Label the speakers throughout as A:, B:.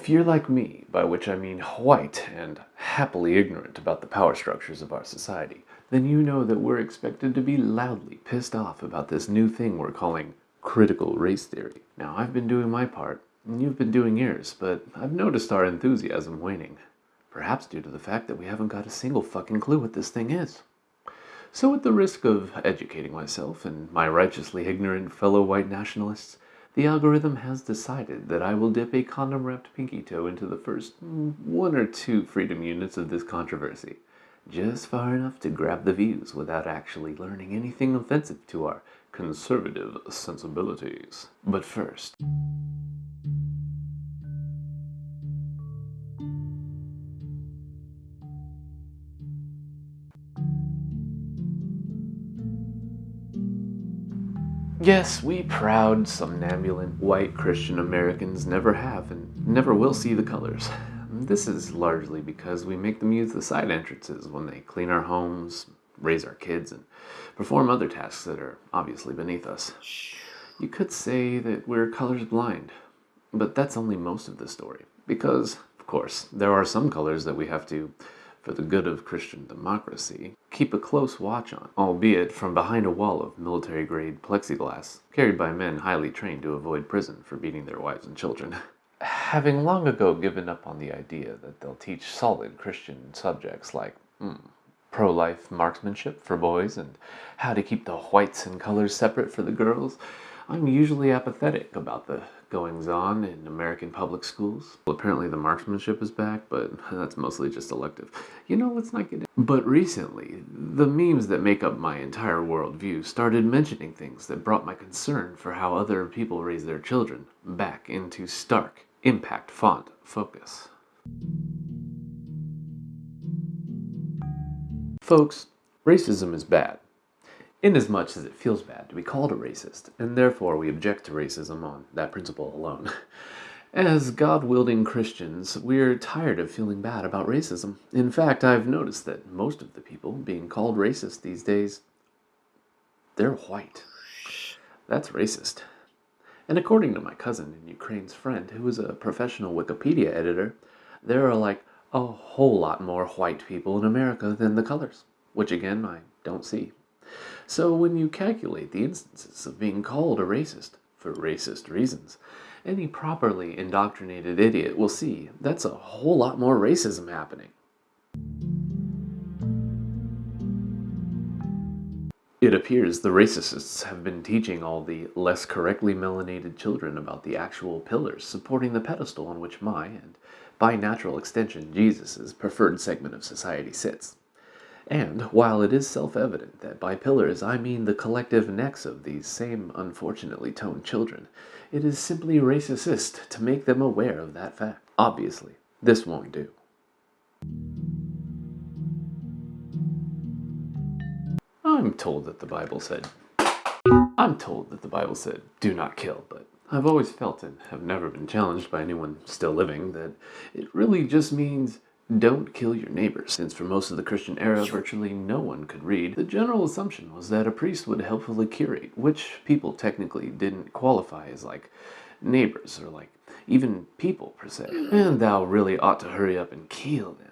A: If you're like me, by which I mean white and happily ignorant about the power structures of our society, then you know that we're expected to be loudly pissed off about this new thing we're calling critical race theory. Now, I've been doing my part, and you've been doing yours, but I've noticed our enthusiasm waning. Perhaps due to the fact that we haven't got a single fucking clue what this thing is. So at the risk of educating myself and my righteously ignorant fellow white nationalists, the algorithm has decided that I will dip a condom-wrapped pinky toe into the first 1 or 2 freedom units of this controversy, just far enough to grab the views without actually learning anything offensive to our conservative sensibilities. But first... Yes, we proud, somnambulant, white Christian Americans never have and never will see the colors. This is largely because we make them use the side entrances when they clean our homes, raise our kids, and perform other tasks that are obviously beneath us. You could say that we're colors blind, but that's only most of the story. Because, of course, there are some colors that we have to, for the good of Christian democracy, keep a close watch on, albeit from behind a wall of military-grade plexiglass, carried by men highly trained to avoid prison for beating their wives and children. Having long ago given up on the idea that they'll teach solid Christian subjects like pro-life marksmanship for boys and how to keep the whites and colors separate for the girls, I'm usually apathetic about the goings-on in American public schools. Well, apparently the marksmanship is back, but that's mostly just elective. You know, let's not get in. But recently, the memes that make up my entire worldview started mentioning things that brought my concern for how other people raise their children back into stark, impact font focus. Folks, racism is bad. Inasmuch as it feels bad to be called a racist, and therefore we object to racism on that principle alone. As God-wielding Christians, we're tired of feeling bad about racism. In fact, I've noticed that most of the people being called racist these days, they're white. That's racist. And according to my cousin and Ukraine's friend, who is a professional Wikipedia editor, there are like a whole lot more white people in America than the colors, which again, I don't see. So when you calculate the instances of being called a racist for racist reasons, any properly indoctrinated idiot will see that's a whole lot more racism happening. It appears the racists have been teaching all the less correctly melanated children about the actual pillars supporting the pedestal on which my, and by natural extension Jesus' preferred segment of society sits. And, while it is self-evident that by pillars I mean the collective necks of these same unfortunately toned children, it is simply racist to make them aware of that fact. Obviously, this won't do. I'm told that the Bible said, do not kill, but I've always felt and have never been challenged by anyone still living that it really just means don't kill your neighbors. Since for most of the Christian era virtually no one could read, the general assumption was that a priest would helpfully curate, which people technically didn't qualify as like neighbors or like even people per se. And thou really ought to hurry up and kill them.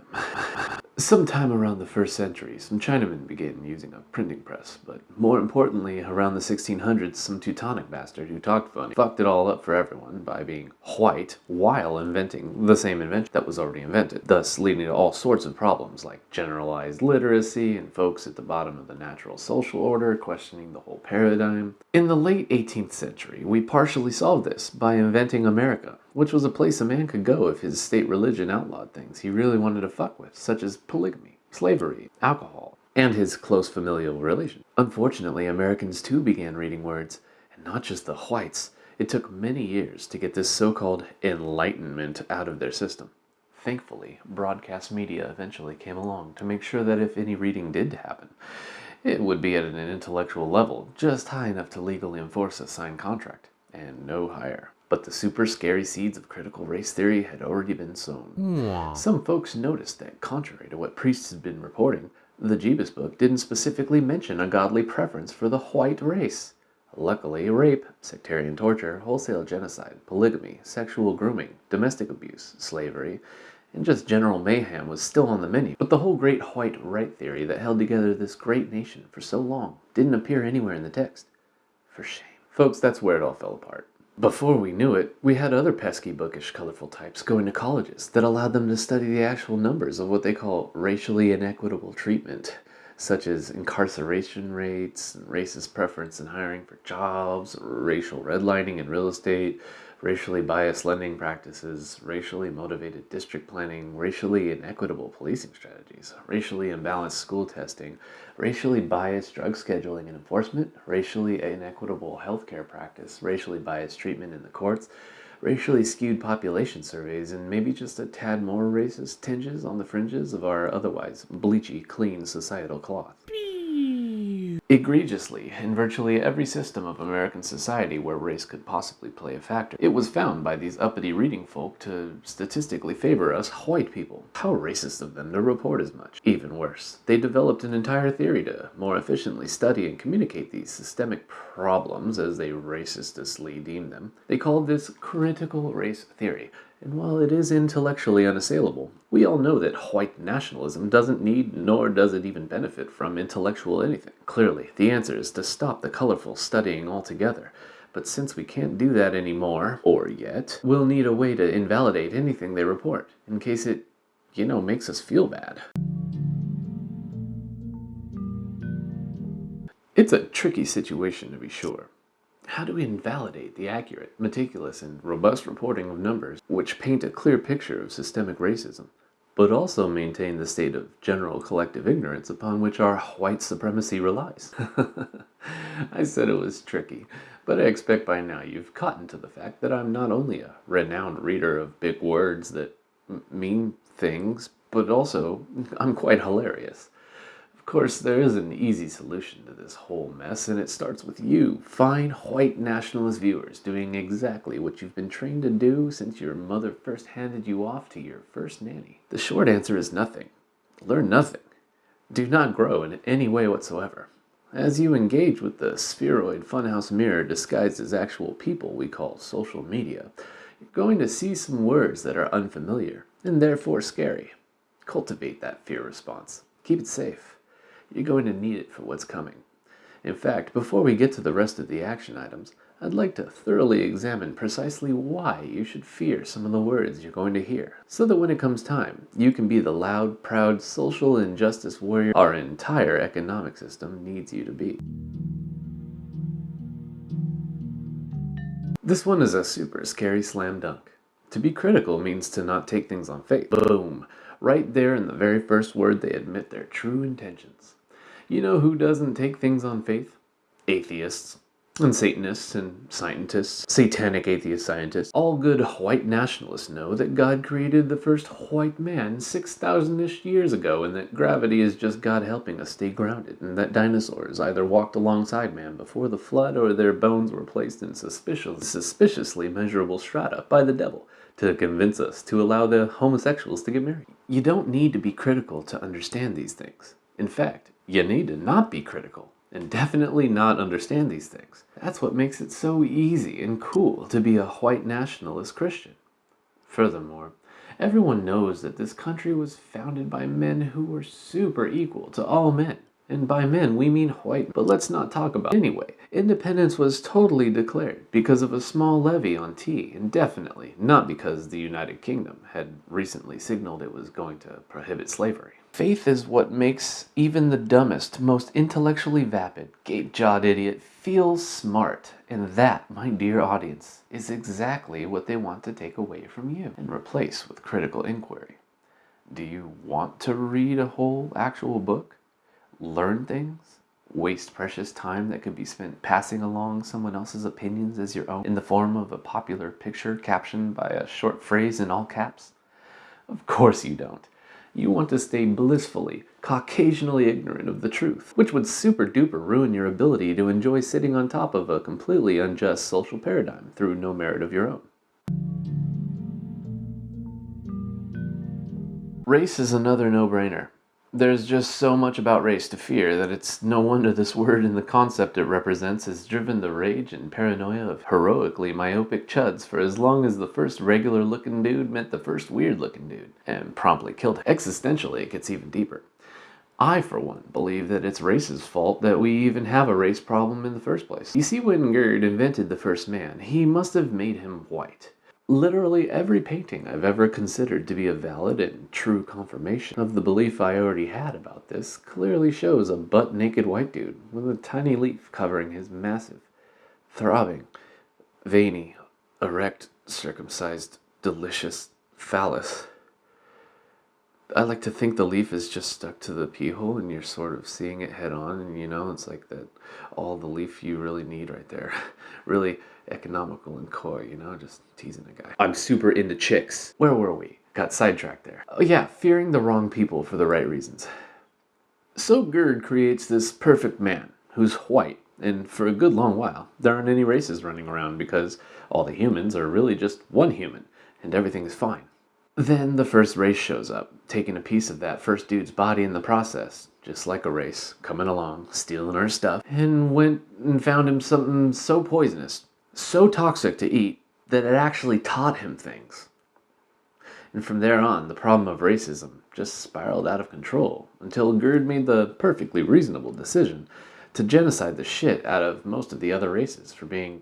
A: Sometime around the 1st century, some Chinamen began using a printing press, but more importantly, around the 1600s, some Teutonic bastard who talked funny fucked it all up for everyone by being white while inventing the same invention that was already invented, thus leading to all sorts of problems like generalized literacy and folks at the bottom of the natural social order questioning the whole paradigm. In the late 18th century, we partially solved this by inventing America, which was a place a man could go if his state religion outlawed things he really wanted to fuck with, such as polygamy, slavery, alcohol, and his close familial relation. Unfortunately, Americans too began reading words, and not just the whites. It took many years to get this so-called enlightenment out of their system. Thankfully, broadcast media eventually came along to make sure that if any reading did happen, it would be at an intellectual level just high enough to legally enforce a signed contract, and no higher. But the super scary seeds of critical race theory had already been sown. Some folks noticed that, contrary to what priests had been reporting, the Jeebus book didn't specifically mention a godly preference for the white race. Luckily, rape, sectarian torture, wholesale genocide, polygamy, sexual grooming, domestic abuse, slavery, and just general mayhem was still on the menu. But the whole great white right theory that held together this great nation for so long didn't appear anywhere in the text. For shame. Folks, that's where it all fell apart. Before we knew it, we had other pesky, bookish, colorful types going to colleges that allowed them to study the actual numbers of what they call racially inequitable treatment, such as incarceration rates, and racist preference in hiring for jobs, racial redlining in real estate, racially biased lending practices, racially motivated district planning, racially inequitable policing strategies, racially imbalanced school testing, racially biased drug scheduling and enforcement, racially inequitable healthcare practice, racially biased treatment in the courts, racially skewed population surveys, and maybe just a tad more racist tinges on the fringes of our otherwise bleachy, clean societal cloth. Egregiously, in virtually every system of American society where race could possibly play a factor, it was found by these uppity reading folk to statistically favor us white people. How racist of them to report as much. Even worse, they developed an entire theory to more efficiently study and communicate these systemic problems, as they racistly deemed them. They called this critical race theory. And while it is intellectually unassailable, we all know that white nationalism doesn't need, nor does it even benefit from, intellectual anything. Clearly, the answer is to stop the colorful studying altogether. But since we can't do that anymore, or yet, we'll need a way to invalidate anything they report, in case it, makes us feel bad. It's a tricky situation, to be sure. How do we invalidate the accurate, meticulous, and robust reporting of numbers which paint a clear picture of systemic racism, but also maintain the state of general collective ignorance upon which our white supremacy relies? I said it was tricky, but I expect by now you've cottoned to the fact that I'm not only a renowned reader of big words that mean things, but also I'm quite hilarious. Of course, there is an easy solution to this whole mess, and it starts with you, fine white nationalist viewers, doing exactly what you've been trained to do since your mother first handed you off to your first nanny. The short answer is nothing. Learn nothing. Do not grow in any way whatsoever. As you engage with the spheroid funhouse mirror disguised as actual people we call social media, you're going to see some words that are unfamiliar, and therefore scary. Cultivate that fear response. Keep it safe. You're going to need it for what's coming. In fact, before we get to the rest of the action items, I'd like to thoroughly examine precisely why you should fear some of the words you're going to hear, so that when it comes time, you can be the loud, proud, social injustice warrior our entire economic system needs you to be. This one is a super scary slam dunk. To be critical means to not take things on faith. Boom! Right there in the very first word they admit their true intentions. You know who doesn't take things on faith? Atheists, and Satanists, and scientists, satanic atheist scientists. All good white nationalists know that God created the first white man 6,000-ish years ago, and that gravity is just God helping us stay grounded, and that dinosaurs either walked alongside man before the flood, or their bones were placed in suspiciously measurable strata by the devil to convince us to allow the homosexuals to get married. You don't need to be critical to understand these things. In fact, you need to not be critical, and definitely not understand these things. That's what makes it so easy and cool to be a white nationalist Christian. Furthermore, everyone knows that this country was founded by men who were super equal to all men. And by men, we mean white, but let's not talk about it. Anyway, independence was totally declared because of a small levy on tea, and definitely not because the United Kingdom had recently signaled it was going to prohibit slavery. Faith is what makes even the dumbest, most intellectually vapid, gape-jawed idiot feel smart. And that, my dear audience, is exactly what they want to take away from you and replace with critical inquiry. Do you want to read a whole actual book? Learn things? Waste precious time that could be spent passing along someone else's opinions as your own in the form of a popular picture captioned by a short phrase in all caps? Of course you don't. You want to stay blissfully, Caucasianly ignorant of the truth, which would super duper ruin your ability to enjoy sitting on top of a completely unjust social paradigm through no merit of your own. Race is another no-brainer. There's just so much about race to fear that it's no wonder this word and the concept it represents has driven the rage and paranoia of heroically myopic chuds for as long as the first regular-looking dude met the first weird-looking dude, and promptly killed him. Existentially, it gets even deeper. I, for one, believe that it's race's fault that we even have a race problem in the first place. You see, when Gerd invented the first man, he must have made him white. Literally every painting I've ever considered to be a valid and true confirmation of the belief I already had about this clearly shows a butt-naked white dude with a tiny leaf covering his massive, throbbing, veiny, erect, circumcised, delicious phallus. I like to think the leaf is just stuck to the pee hole and you're sort of seeing it head on, and it's like that all the leaf you really need right there. Really economical and coy, just teasing a guy. I'm super into chicks. Where were we? Got sidetracked there. Oh yeah, fearing the wrong people for the right reasons. So Gerd creates this perfect man who's white, and for a good long while, there aren't any races running around because all the humans are really just one human, and everything is fine. Then the first race shows up, taking a piece of that first dude's body in the process, just like a race, coming along, stealing our stuff, and went and found him something so poisonous, so toxic to eat, that it actually taught him things. And from there on, the problem of racism just spiraled out of control, until Gerd made the perfectly reasonable decision to genocide the shit out of most of the other races for being,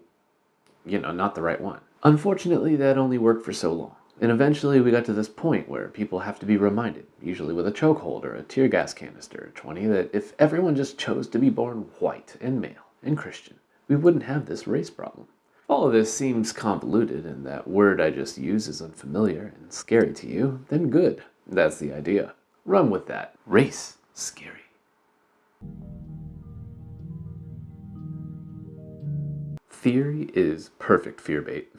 A: not the right one. Unfortunately, that only worked for so long. And eventually we got to this point where people have to be reminded, usually with a chokehold or a tear gas canister or 20, that if everyone just chose to be born white and male and Christian, we wouldn't have this race problem. If all of this seems convoluted and that word I just used is unfamiliar and scary to you, then good. That's the idea. Run with that. Race. Scary. Theory is perfect fear bait.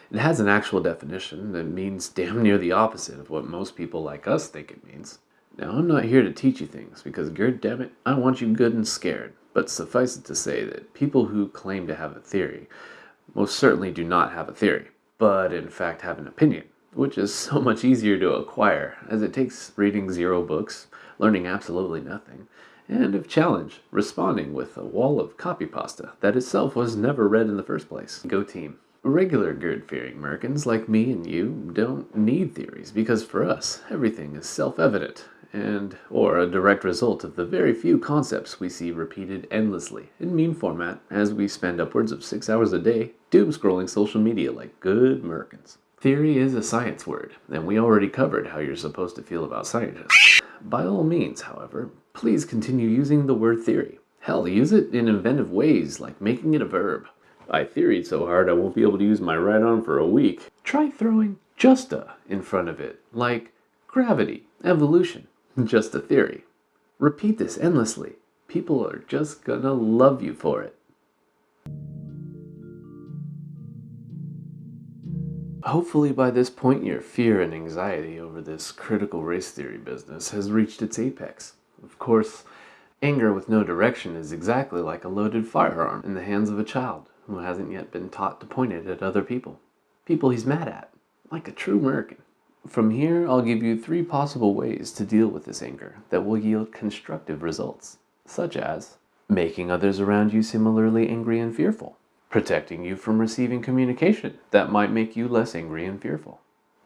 A: It has an actual definition that means damn near the opposite of what most people like us think it means. Now, I'm not here to teach you things, because goddammit, I want you good and scared. But suffice it to say that people who claim to have a theory most certainly do not have a theory, but in fact have an opinion, which is so much easier to acquire, as it takes reading 0 books, learning absolutely nothing, and if challenged, responding with a wall of copy pasta that itself was never read in the first place. Go team. Regular Gerd-fearing Americans like me and you don't need theories, because for us, everything is self-evident, or a direct result of the very few concepts we see repeated endlessly in meme format as we spend upwards of 6 hours a day doom-scrolling social media like good Americans. Theory is a science word, and we already covered how you're supposed to feel about scientists. By all means, however, please continue using the word theory. Hell, use it in inventive ways like making it a verb. I theoried so hard I won't be able to use my right arm for a week. Try throwing just a in front of it, like gravity, evolution, just a theory. Repeat this endlessly. People are just gonna love you for it. Hopefully by this point your fear and anxiety over this critical race theory business has reached its apex. Of course, anger with no direction is exactly like a loaded firearm in the hands of a child who hasn't yet been taught to point it at other people. People he's mad at, like a true American. From here, I'll give you 3 possible ways to deal with this anger that will yield constructive results, such as making others around you similarly angry and fearful, protecting you from receiving communication that might make you less angry and fearful,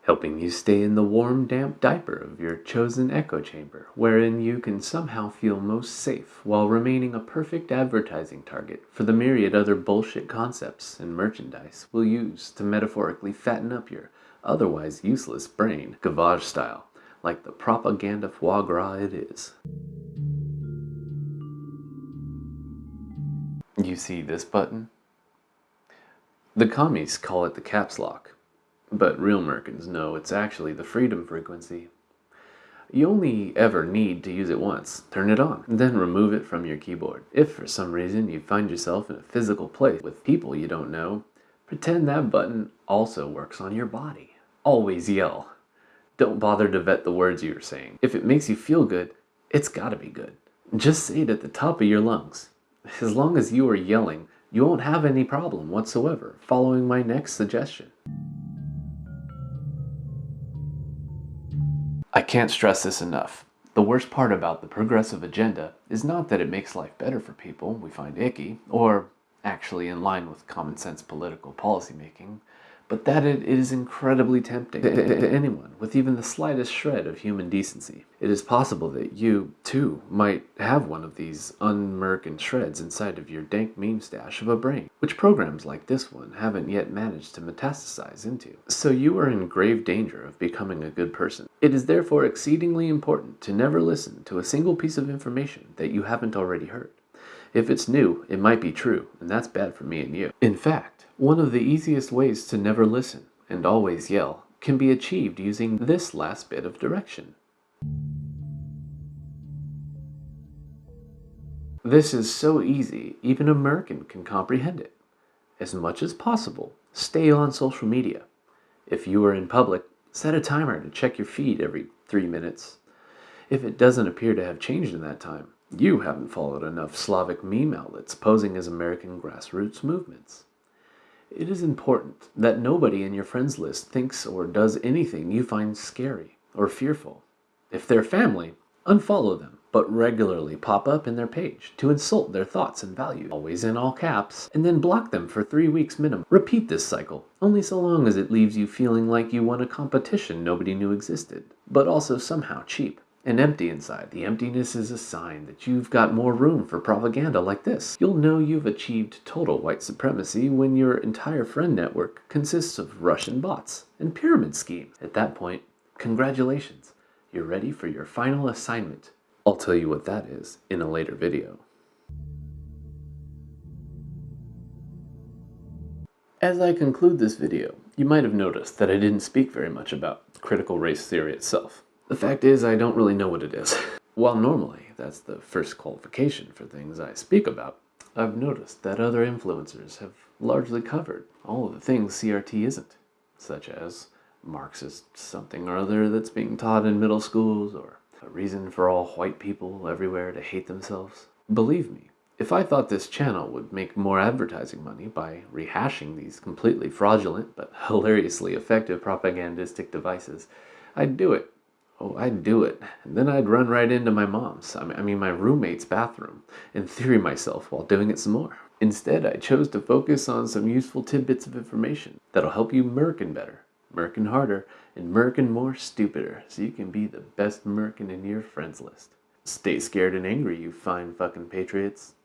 A: helping you stay in the warm, damp diaper of your chosen echo chamber, wherein you can somehow feel most safe while remaining a perfect advertising target for the myriad other bullshit concepts and merchandise we'll use to metaphorically fatten up your otherwise useless brain, gavage style, like the propaganda foie gras it is. You see this button? The commies call it the caps lock, but real Americans know it's actually the freedom frequency. You only ever need to use it once. Turn it on, then remove it from your keyboard. If for some reason you find yourself in a physical place with people you don't know, pretend that button also works on your body. Always yell. Don't bother to vet the words you're saying. If it makes you feel good, it's gotta be good. Just say it at the top of your lungs. As long as you are yelling, you won't have any problem whatsoever following my next suggestion. I can't stress this enough. The worst part about the progressive agenda is not that it makes life better for people we find icky, or actually in line with common sense political policymaking, but that it is incredibly tempting to anyone with even the slightest shred of human decency. It is possible that you, too, might have one of these un-American shreds inside of your dank meme stash of a brain, which programs like this one haven't yet managed to metastasize into. So you are in grave danger of becoming a good person. It is therefore exceedingly important to never listen to a single piece of information that you haven't already heard. If it's new, it might be true, and that's bad for me and you. In fact, one of the easiest ways to never listen and always yell can be achieved using this last bit of direction. This is so easy, even an American can comprehend it. As much as possible, stay on social media. If you are in public, set a timer to check your feed every 3 minutes. If it doesn't appear to have changed in that time, you haven't followed enough Slavic meme outlets posing as American grassroots movements. It is important that nobody in your friends list thinks or does anything you find scary or fearful. If they're family, unfollow them, but regularly pop up in their page to insult their thoughts and values, always in all caps, and then block them for 3 weeks minimum. Repeat this cycle, only so long as it leaves you feeling like you won a competition nobody knew existed, but also somehow cheap and empty inside. The emptiness is a sign that you've got more room for propaganda like this. You'll know you've achieved total white supremacy when your entire friend network consists of Russian bots and pyramid schemes. At that point, congratulations, you're ready for your final assignment. I'll tell you what that is in a later video. As I conclude this video, you might have noticed that I didn't speak very much about critical race theory itself. The fact is, I don't really know what it is. While normally that's the first qualification for things I speak about, I've noticed that other influencers have largely covered all of the things CRT isn't, such as Marxist something or other that's being taught in middle schools, or a reason for all white people everywhere to hate themselves. Believe me, if I thought this channel would make more advertising money by rehashing these completely fraudulent but hilariously effective propagandistic devices, I'd do it. Oh, I'd do it. And then I'd run right into my mom's, my roommate's bathroom, and theory myself while doing it some more. Instead, I chose to focus on some useful tidbits of information that'll help you Merkin better, Merkin harder, and Merkin more stupider, so you can be the best Merkin in your friends list. Stay scared and angry, you fine fucking patriots.